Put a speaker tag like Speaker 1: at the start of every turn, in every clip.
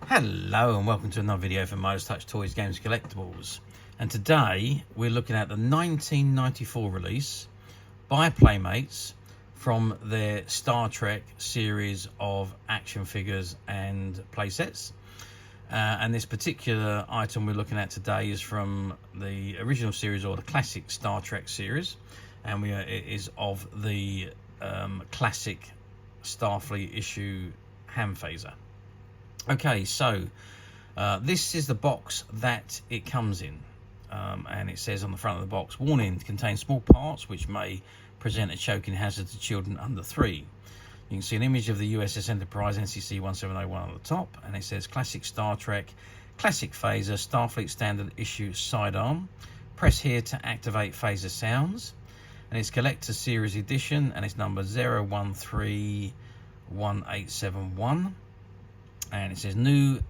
Speaker 1: Hello and welcome to another video from Midas Touch Toys, Games, Collectibles. And today we're looking at the 1994 release by Playmates from their Star Trek series of action figures and playsets. And this particular item we're looking at today is from the original series, or the classic Star Trek series. And it is of the classic Starfleet issue hand phaser. Okay, so this is the box that it comes in, and it says on the front of the box, warning, contains small parts which may present a choking hazard to children under 3. You can see an image of the USS Enterprise NCC 1701 on the top, and it says Classic Star Trek, Classic Phaser, Starfleet Standard Issue Sidearm. Press here to activate phaser sounds, and it's Collector Series Edition, and it's number 0131871. And it says new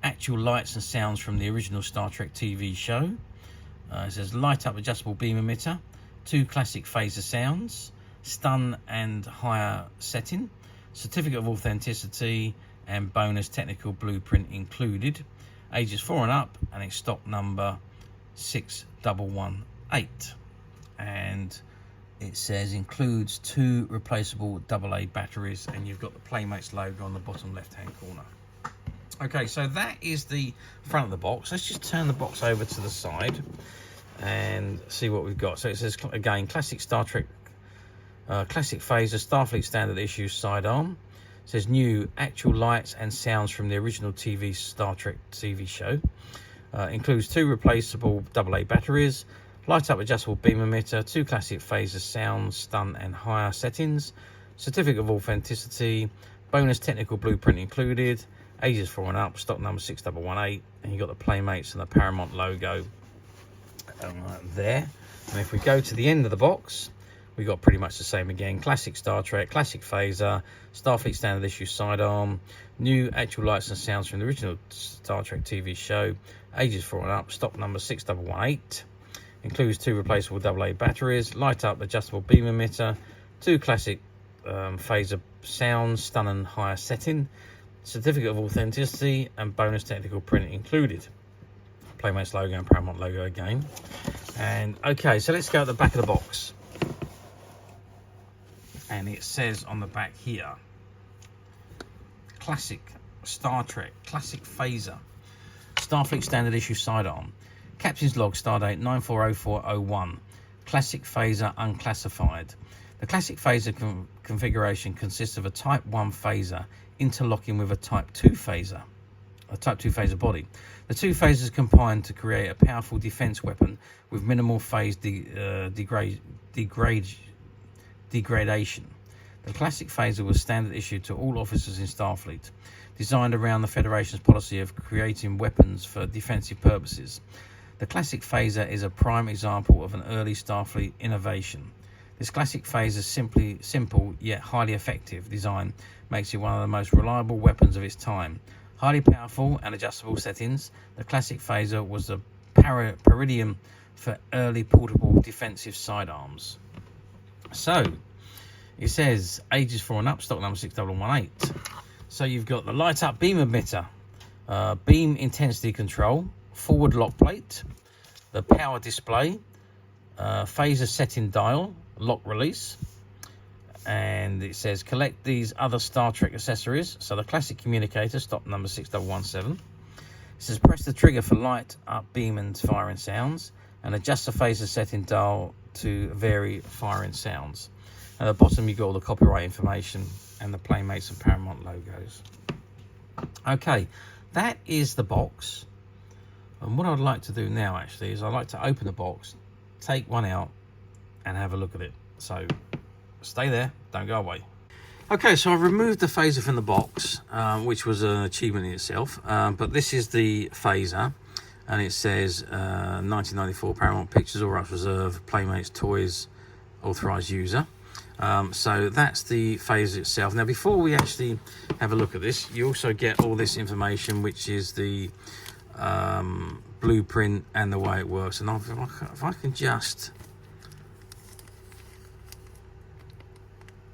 Speaker 1: actual lights and sounds from the original Star Trek TV show. It says light up adjustable beam emitter, 2 classic phaser sounds, stun and higher setting, certificate of authenticity, and bonus technical blueprint included. Ages 4 and up, and it's stock number 6118. And it says includes 2 replaceable AA batteries, and you've got the Playmates logo on the bottom left hand corner. Okay, so that is the front of the box. Let's just turn the box over to the side and see what we've got. So it says again, Classic Star Trek, Classic Phaser, Starfleet Standard Issue Sidearm. It says new actual lights and sounds from the original TV Star Trek TV show. Includes 2 replaceable AA batteries, light up adjustable beam emitter, 2 classic phaser sounds, stun and higher settings, certificate of authenticity, bonus technical blueprint included, ages 4 and up, stock number 6118, and you got the Playmates and the Paramount logo there. And if we go to the end of the box, we got pretty much the same again. Classic Star Trek, Classic Phaser, Starfleet Standard Issue Sidearm, new actual lights and sounds from the original Star Trek TV show, ages 4 and up, stock number 6118. Includes 2 replaceable AA batteries, light up adjustable beam emitter, 2 classic phaser sounds, stun and higher setting, certificate of authenticity, and bonus technical print included. Playmates logo and Paramount logo again. And okay, so let's go at the back of the box. And it says on the back here, Classic Star Trek, Classic Phaser, Starfleet Standard Issue Sidearm. Captain's log, stardate 940401. Classic Phaser unclassified. The Classic Phaser configuration consists of a Type 1 phaser interlocking with a Type 2 phaser, body. The 2 phasers combine to create a powerful defense weapon with minimal phase degradation. The Classic Phaser was standard issued to all officers in Starfleet, designed around the Federation's policy of creating weapons for defensive purposes. The Classic Phaser is a prime example of an early Starfleet innovation. This Classic Phaser's simple yet highly effective design makes it one of the most reliable weapons of its time. Highly powerful and adjustable settings, the Classic Phaser was the paradigm for early portable defensive sidearms. So, it says ages 4 and up, stock number 6118. So you've got the light up beam emitter, beam intensity control, forward lock plate, the power display, phaser setting dial, lock release, and it says collect these other Star Trek accessories. So the classic communicator, stock number 6117. It says press the trigger for light up beam and firing sounds, and adjust the phaser setting dial to vary firing sounds. At the bottom you got all the copyright information and the Playmates and Paramount logos. Okay, that is the box. And what I'd like to do now actually is I'd like to open the box, take one out and have a look at it. So stay there, don't go away. Okay, so I've removed the phaser from the box, which was an achievement in itself. But this is the phaser, and it says 1994 Paramount Pictures, all rights reserved, Playmates Toys, authorized user. So that's the phaser itself. Now before we actually have a look at this, you also get all this information, which is the blueprint and the way it works. And if I can just,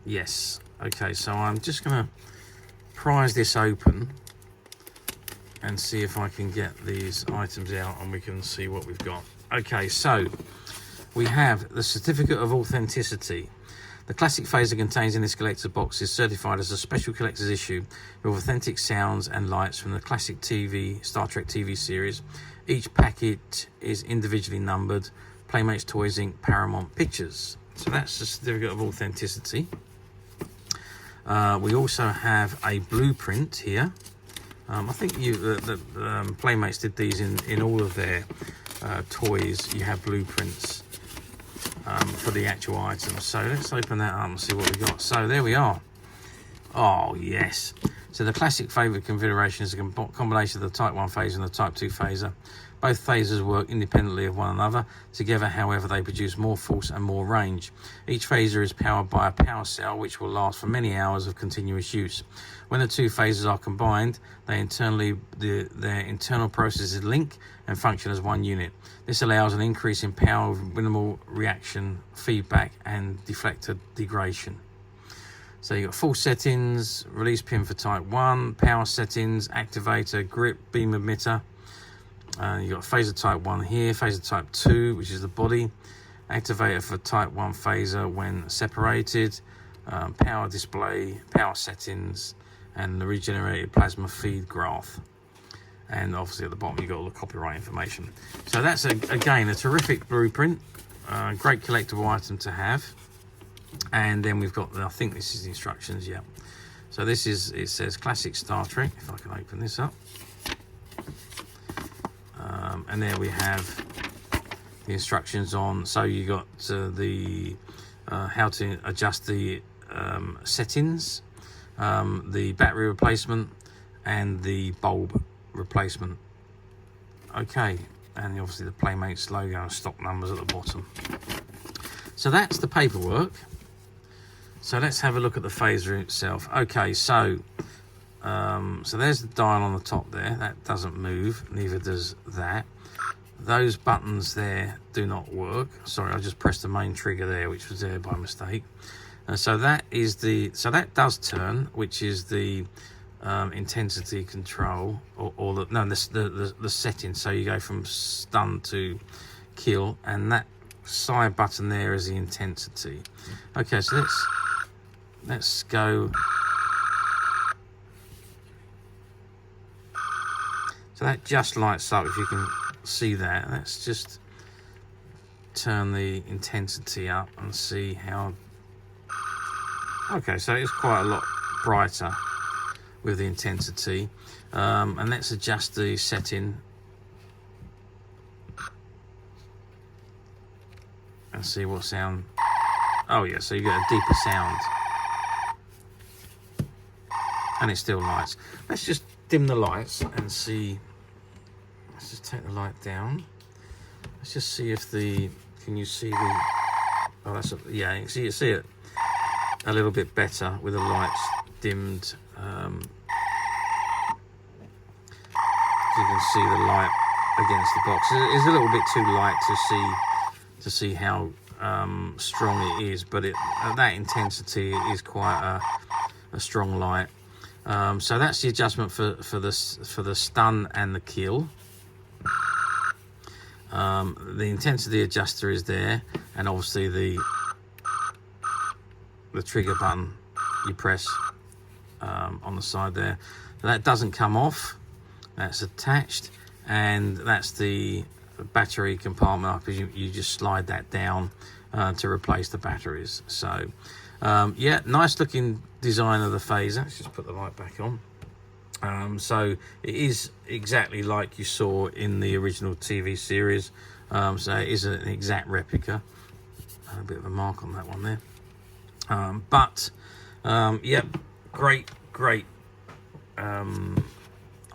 Speaker 1: yes, okay, so I'm just gonna prise this open and see if I can get these items out and we can see what we've got. Okay, so we have the Certificate of Authenticity. The classic phaser contains in this collector's box is certified as a special collector's issue with authentic sounds and lights from the classic Star Trek TV series. Each packet is individually numbered. Playmates Toys Inc. Paramount Pictures. So that's the Certificate of Authenticity. We also have a blueprint here. I think Playmates did these in all of their toys. You have blueprints for the actual items. So let's open that up and see what we got. So there we are. Oh yes. So the classic favourite configuration is a combination of the Type 1 phaser and the Type 2 phaser. Both phasers work independently of one another. Together, however, they produce more force and more range. Each phaser is powered by a power cell which will last for many hours of continuous use. When the two phasers are combined, their internal processes link and function as one unit. This allows an increase in power with minimal reaction, feedback, and deflector degradation. So you've got full settings, release pin for Type 1, power settings, activator, grip, beam emitter. You've got phaser Type 1 here, phaser Type 2, which is the body, activator for Type 1 phaser when separated, power display, power settings, and the regenerated plasma feed graph. And obviously at the bottom you've got all the copyright information. So that's, again, a terrific blueprint, great collectible item to have. And then we've got, I think this is the instructions, yeah. So this is, it says Classic Star Trek, if I can open this up. And there we have the instructions on, so you got how to adjust the settings, the battery replacement, and the bulb replacement. Okay, and obviously the Playmates logo and stock numbers at the bottom. So that's the paperwork. So let's have a look at the phaser itself. Okay, so there's the dial on the top there. That doesn't move, neither does that. Those buttons there do not work. Sorry, I just pressed the main trigger there, which was there by mistake. So that does turn, which is the intensity control, or the setting. So you go from stun to kill, and that side button there is the intensity. Okay, so let's go. So that just lights up, if you can see that. Let's just turn the intensity up and see how. Okay, so it's quite a lot brighter with the intensity. And let's adjust the setting and see what sound. Oh yeah, so you get a deeper sound. And it still lights. Let's just dim the lights and see. Let's just take the light down. Let's just see if can you see the, oh that's, yeah, you see it a little bit better with the lights dimmed. You can see the light against the box. It's a little bit too light to see how strong it is, but at that intensity it is quite a strong light. So that's the adjustment for the stun and the kill. The intensity adjuster is there, and obviously the trigger button you press on the side there. That doesn't come off, that's attached, and that's the battery compartment. I presume you just slide that down to replace the batteries. So yeah, nice looking design of the phaser. Let's just put the light back on. So it is exactly like you saw in the original TV series. So it is an exact replica. A bit of a mark on that one there. Yeah, great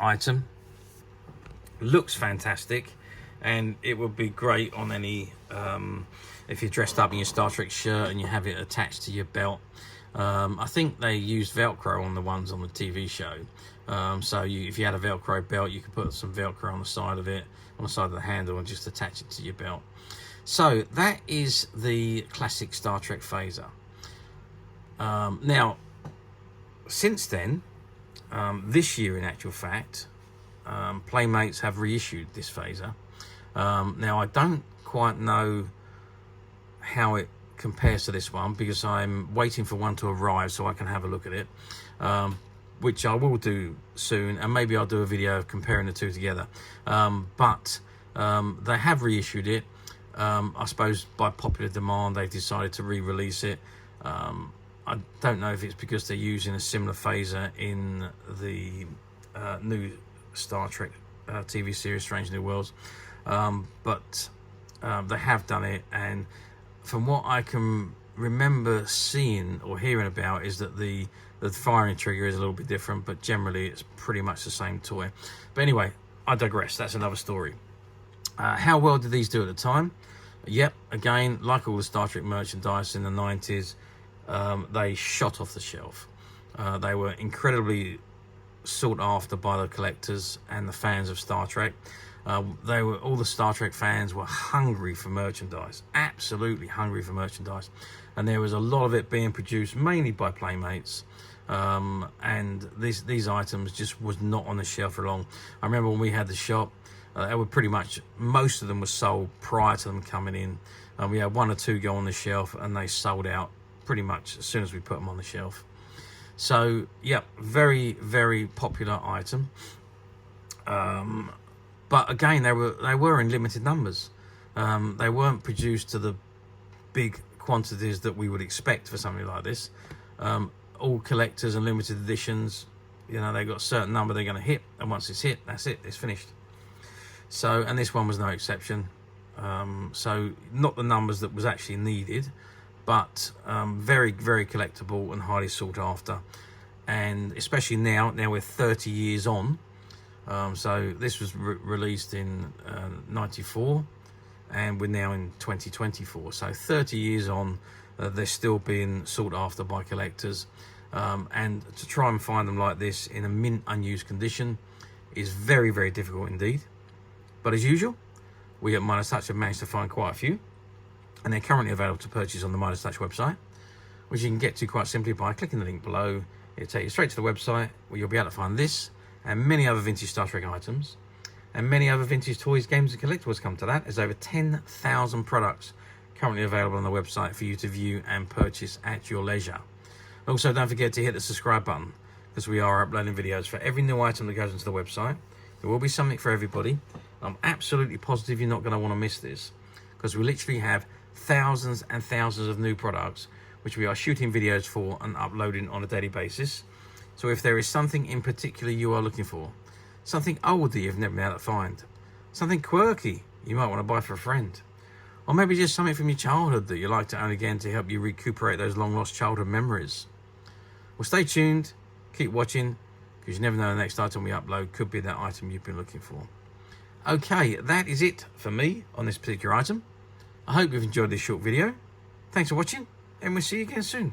Speaker 1: item. Looks fantastic, and it would be great on any if you're dressed up in your Star Trek shirt and you have it attached to your belt. I think they used Velcro on the ones on the TV show. So if you had a Velcro belt, you could put some Velcro on the side of it, on the side of the handle, and just attach it to your belt. So that is the classic Star Trek phaser. Now, since then, this year in actual fact, Playmates have reissued this phaser. Now I don't quite know how it compares to this one, because I'm waiting for one to arrive so I can have a look at it, which I will do soon, and maybe I'll do a video of comparing the two together. But they have reissued it. I suppose by popular demand they've decided to re-release it. I don't know if it's because they're using a similar phaser in the new Star Trek TV series Strange New Worlds, but they have done it, and from what I can remember seeing or hearing about is that the firing trigger is a little bit different, but generally it's pretty much the same toy. But anyway, I digress. That's another story. How well did these do at the time? Yep, again, like all the Star Trek merchandise in the 90s, they shot off the shelf. They were incredibly sought after by the collectors and the fans of Star Trek. All the Star Trek fans were hungry for merchandise, absolutely hungry for merchandise, and there was a lot of it being produced mainly by Playmates. And these items just was not on the shelf for long. I remember when we had the shop, they were pretty much, most of them were sold prior to them coming in. We had one or two go on the shelf, and they sold out pretty much as soon as we put them on the shelf. So yeah, very, very popular item. But again, they were in limited numbers. They weren't produced to the big quantities that we would expect for something like this. All collectors and limited editions, you know, they got a certain number they're going to hit, and once it's hit, that's it, it's finished. So, and this one was no exception. So not the numbers that was actually needed, but very, very collectible and highly sought after. And especially now we're 30 years on. So this was released in 94, and we're now in 2024. So 30 years on, they're still being sought after by collectors. And to try and find them like this in a mint unused condition is very, very difficult indeed. But as usual, we at Midas Touch have managed to find quite a few, and they're currently available to purchase on the Midas Touch website, which you can get to quite simply by clicking the link below. It'll take you straight to the website, where you'll be able to find this and many other vintage Star Trek items, and many other vintage toys, games and collectibles. Come to that. There's over 10,000 products currently available on the website for you to view and purchase at your leisure. Also, don't forget to hit the subscribe button, because we are uploading videos for every new item that goes into the website. There will be something for everybody. I'm absolutely positive you're not going to want to miss this, because we literally have thousands and thousands of new products which we are shooting videos for and uploading on a daily basis. So if there is something in particular you are looking for, something old that you've never been able to find, something quirky you might want to buy for a friend, or maybe just something from your childhood that you like to own again to help you recuperate those long lost childhood memories, well, stay tuned, keep watching, because you never know, the next item we upload could be that item you've been looking for. Okay, that is it for me on this particular item. I hope you've enjoyed this short video. Thanks for watching, and we'll see you again soon.